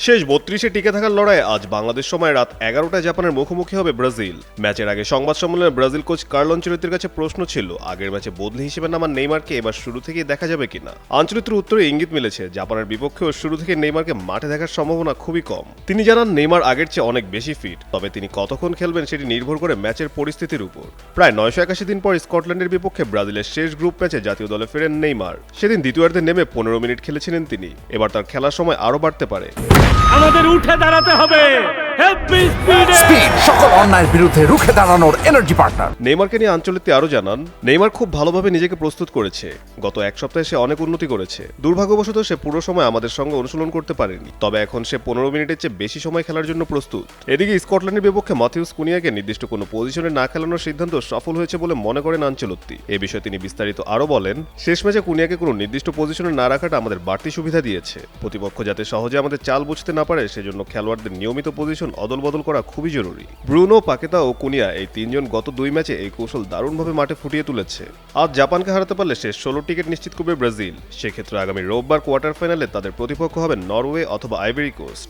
শেষ ৩২-এ টিকে থাকার লড়াইয়ে আজ বাংলাদেশ সময় রাত ১১টায় জাপানের মুখোমুখি হবে ব্রাজিল। ম্যাচের আগে সংবাদ সম্মেলনে ব্রাজিল কোচ কার্লো আনচেলত্তির কাছে প্রশ্ন ছিল, আগের ম্যাচে বদলি হিসেবে নামা নেইমারকে এবার শুরু থেকেই দেখা যাবে কিনা। আনচেলত্তির উত্তরে ইঙ্গিত মিলেছে, জাপানের বিপক্ষেও শুরু থেকে নেইমারকে মাঠে দেখার সম্ভাবনা খুবই কম। তিনি জানান, নেইমার আগের চেয়ে অনেক বেশি ফিট, তবে তিনি কতক্ষণ খেলবেন সেটি নির্ভর করে ম্যাচের পরিস্থিতির উপর। প্রায় ৯৮১ দিন পর স্কটল্যান্ডের বিপক্ষে ব্রাজিলের শেষ গ্রুপ ম্যাচে জাতীয় দলে ফেরেন নেইমার। সেদিন দ্বিতীয়ার্ধে নেমে ১৫ মিনিট খেলেছিলেন তিনি। এবার তার খেলার সময় আরও বাড়তে পারে। আমাদের উঠে দাঁড়াতে হবে। স্পিড সকল অন্যায়ের বিরুদ্ধে রুখে দাঁড়ানোর এনার্জি পার্টনার। নেইমারকে নিয়ে আনচেলত্তি আরও জানান, নেইমার খুব ভালোভাবে নিজেকে প্রস্তুত করেছে। গত এক সপ্তাহে সে অনেক উন্নতি করেছে। দুর্ভাগ্যবশত সে পুরো সময় আমাদের সঙ্গে অনুশীলন করতে পারেনি, তবে এখন সে ১৫ মিনিটের চেয়ে বেশি সময় খেলার জন্য প্রস্তুত। এদিকে স্কটল্যান্ডের বিপক্ষে মাথিউস কুনিয়াকে নির্দিষ্ট কোনো পজিশনে না খেলানোর সিদ্ধান্ত সফল হয়েছে বলে মনে করেন আনচেলত্তি। এ বিষয়ে তিনি বিস্তারিত আরও বলেন, শেষ ম্যাচে কুনিয়াকে কোনো নির্দিষ্ট পজিশনে না রাখাটা আমাদের বাড়তি সুবিধা দিয়েছে। প্রতিপক্ষ যাতে সহজে আমাদের চাল বুঝতে না পারে, সেজন্য খেলোয়াড়দের নিয়মিত পজিশন অদল বদল করা খুবই জরুরি। ব্রুনো, পাকেতা ও কুনিয়া এই তিনজন গত ২ ম্যাচে এই কৌশল দারুণভাবে মাঠে ফুটিয়ে তুলেছে। আজ জাপানকে হারাতে পারলে শেষ ১৬ টিকিট নিশ্চিত করবে ব্রাজিল। সেক্ষেত্রে আগামী রোববার কোয়ার্টার ফাইনালে তাদের প্রতিপক্ষ হবে নরওয়ে অথবা আইভরি কোস্ট।